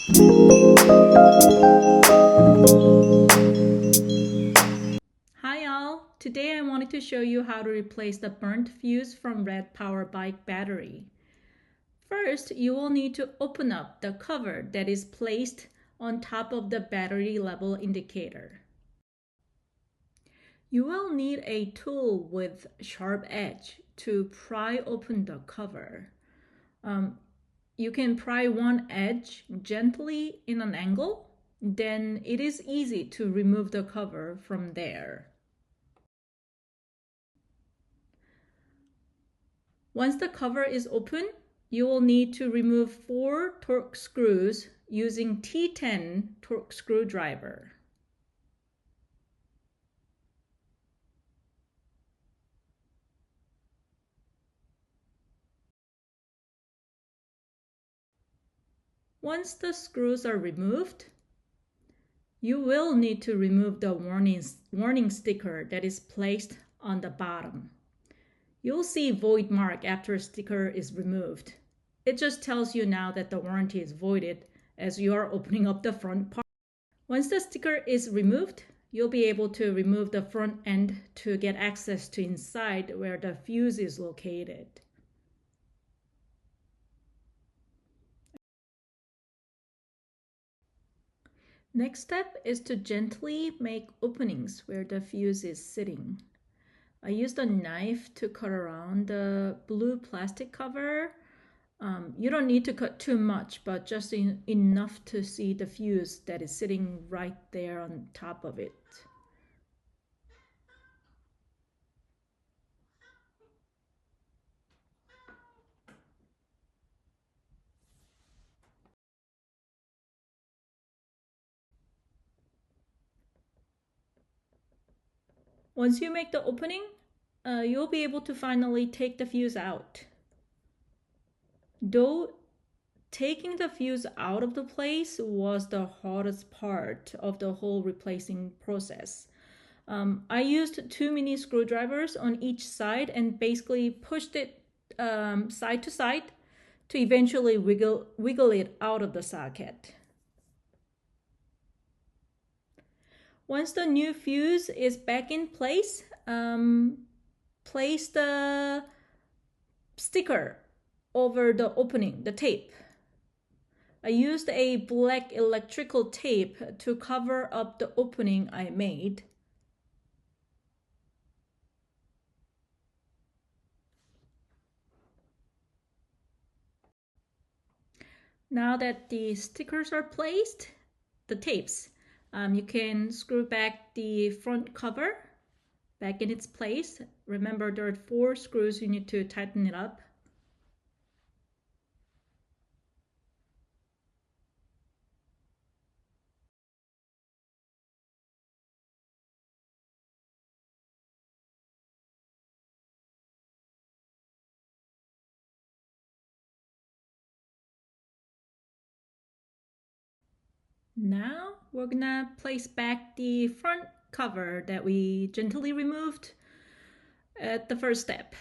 Hi y'all! Today I wanted to show you how to replace the burnt fuse from Rad Power Bike battery. First, you will need to open up the cover that is placed on top of the battery level indicator. You will need a tool with sharp edge to pry open the cover. You can pry one edge gently in an angle, then it is easy to remove the cover from there. Once the cover is open, you will need to remove 4 torque screws using T10 torque screwdriver. Once the screws are removed, you will need to remove the warning sticker that is placed on the bottom. You'll see void mark after sticker is removed. It just tells you now that the warranty is voided as you are opening up the front part. Once the sticker is removed, you'll be able to remove the front end to get access to inside where the fuse is located. Next step is to gently make openings where the fuse is sitting. I used a knife to cut around the blue plastic cover. You don't need to cut too much, but just enough to see the fuse that is sitting right there on top of it. Once you make the opening, you'll be able to finally take the fuse out. Though taking the fuse out of the place was the hardest part of the whole replacing process. I used 2 mini screwdrivers on each side and basically pushed it side to side to eventually wiggle it out of the socket. Once the new fuse is back in place, place the sticker over the opening, the tape. I used a black electrical tape to cover up the opening I made. Now that the stickers are placed, the tapes, you can screw back the front cover back in its place. Remember, there are 4 screws you need to tighten it up. Now we're gonna place back the front cover that we gently removed at the first step.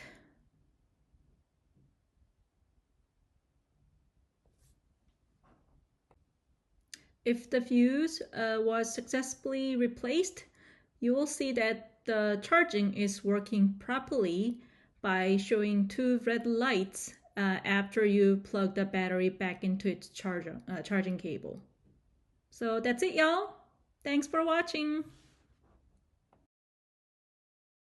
If the fuse was successfully replaced, you will see that the charging is working properly by showing 2 red lights after you plug the battery back into its charging cable. So that's it, y'all. Thanks for watching.